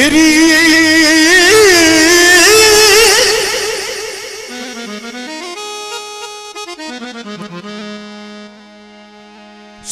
तेरी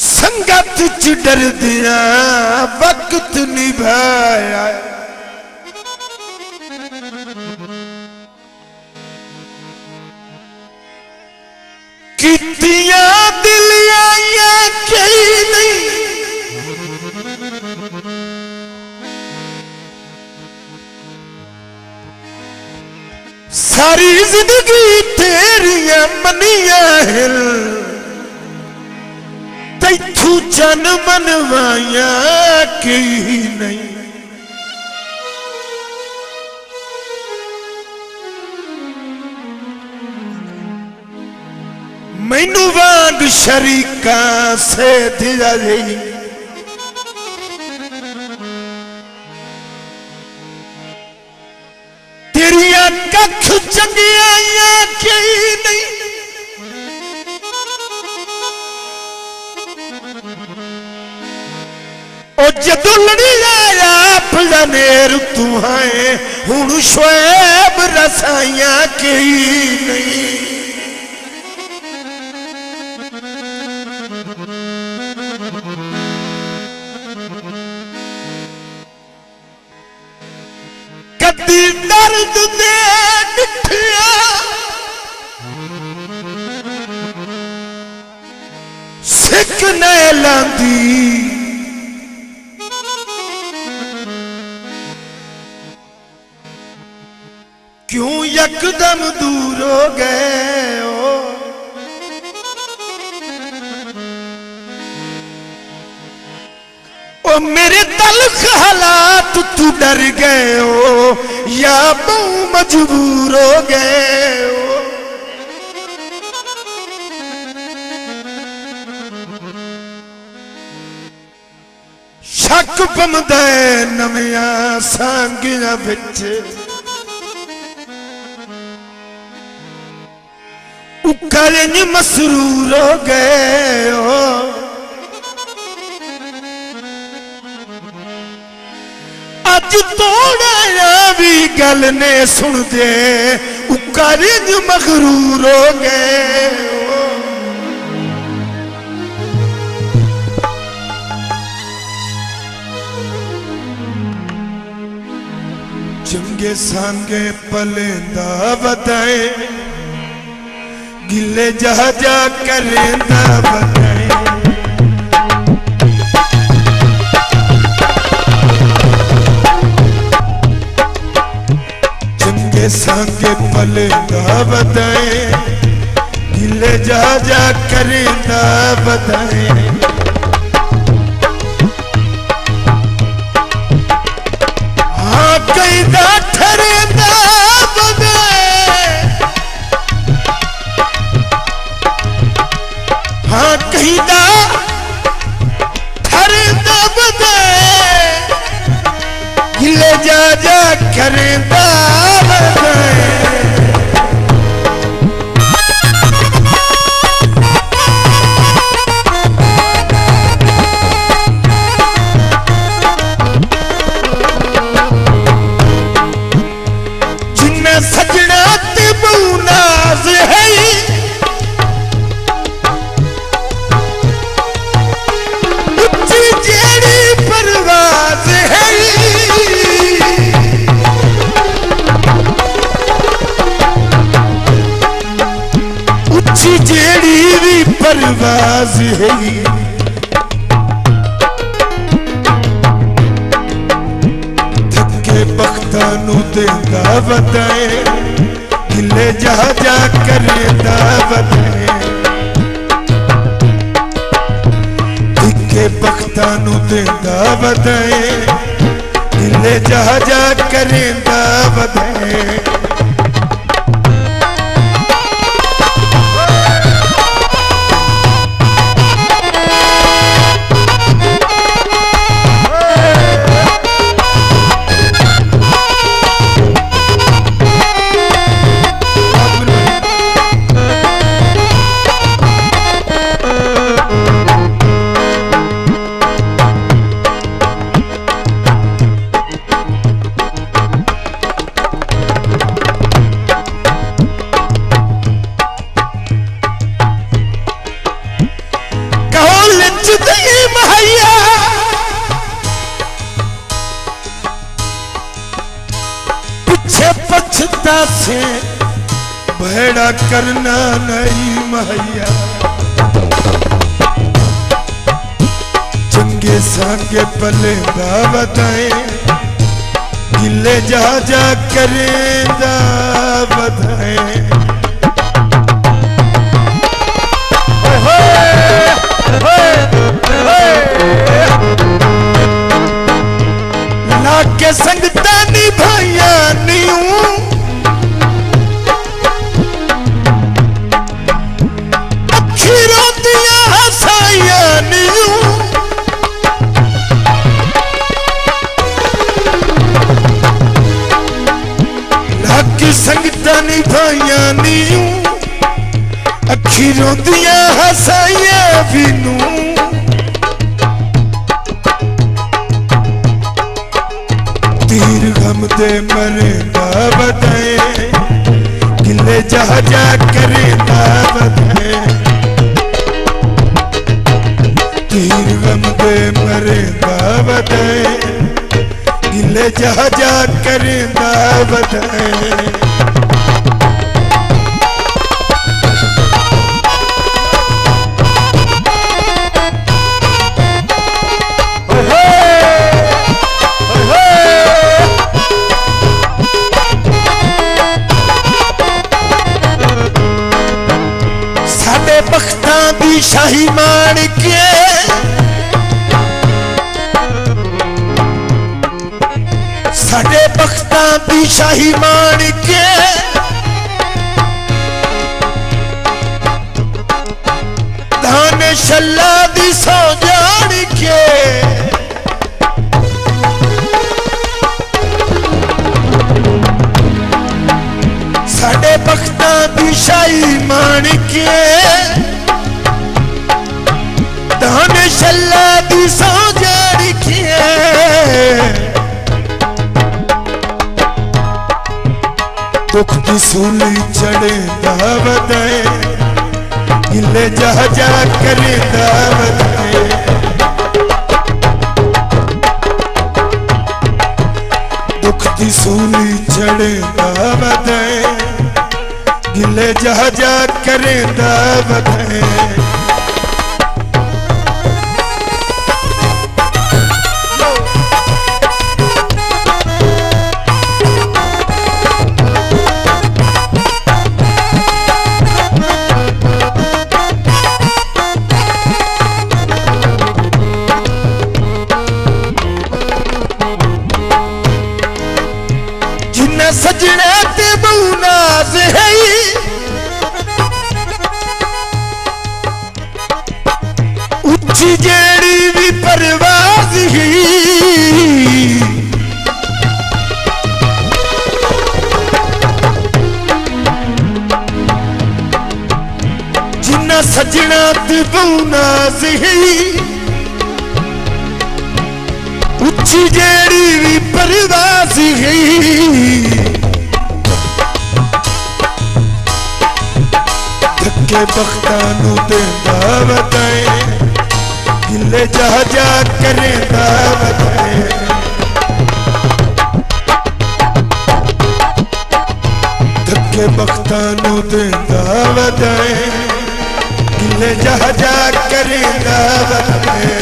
संगत च डर दिया वक्त निभाया कितिया दिल आया कहीं नहीं सारी जिंदगी तेरिया मनिया हिल तैथू जन मनवाया कहीं नहीं मैनू वांग शरीका से दिया गई तेरिया कख चंगिया कहीं नहीं ओ जदों लड़ी आया फलानेर तू है हुण शोएब रसाइया कहीं नहीं कदी दर्द दे डिठिया सिक न लांदी क्यों यकदम दूर हो गए हो ओ मेरे तल्ख हालात तू डर गए हो या बहु मजबूर हो गए हो शक पमदा नविया सांगिया बिच उकरन मसरूर हो गए हो अज तोड़ा भी गल ने सुन दे उकरन मगरूर हो गए हो चंगे सांगे पलेंदा बताए गिले जहाजा करेंदा बताए चंगे सांगे पलेंदा बताए गिले जहाजा करेंदा बताए हाँ कई दा ठरेंदा हाँ कहीं दा ठरे दब दे गिले जा जा करे जिन्ना सजना ते नाज है जेड़ी भी परवाज है थके बख्ता नू देंदा बताए गिले जहाजा करेंदा बताए थके बख्ता नू देंदा बताए गिले जहाजा करेंदा बताए पछता से भेड़ा करना नहीं मैया चंगे सांगे पले बताए गिले जा जा करेंदा बधाए लाके संगता निभाया न्यू अखीरों दिया हसाया न्यू लाके संगता निभाया न्यू अखीरों दिया हसाया भी नू तीर गम दे मरे बताए गिले जा जा करे बताए तीर गम दे मरे बताए गिले जा जा करे बताए बख्तां दी शाही मान के साडे बख्तां दी शाही मान के धान शल्ला दी सौ जान के साडे बख्तां दी शाही मान के धान शल्ला दी सौ जान के दुख दी सूली चढ़े दावदाए गिले जा जा करे दावदाए दुख दी सूली चढ़े दावदाए गिले जा जा करे दावदाए सजने ते बहुनाज है उच्ची जेड़ी भी परवाज ही जिन्ना सजना ते बहुनाज है उच्ची जेड़ी भी परवाज है के बख्तानू दे दावताए गिले जा जा करे दावताए धक्के बख्तानू दे दावताए गिले जा जा करे दावताए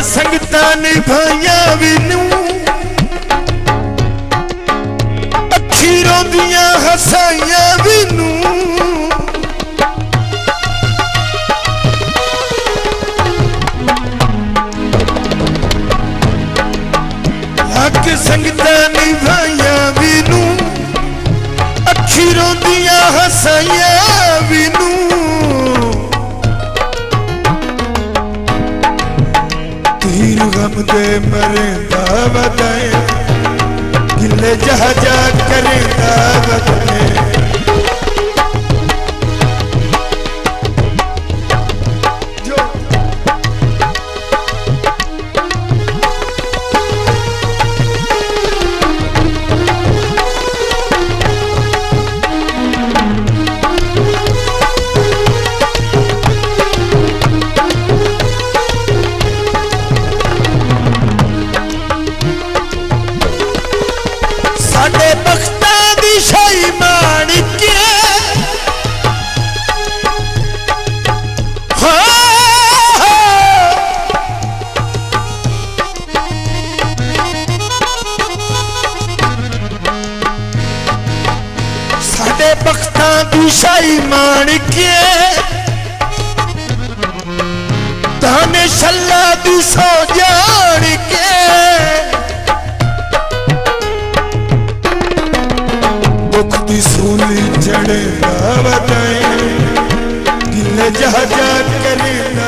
संगता निभाया विनू अखीरों दिया हसाया विनू लाके संगता निभाया विनू अखीरों दिया हसाया विनू तीर गम दे मरे दावदाए गिले जा जा करे दावदाए जो साडे बख्तां दी शाही माणिके साडे बख्तां दी शाही माणिके ताने शल्ला दी सो जान के दुख दी सूली चढ़े ना बताए गिले जा जा करे ना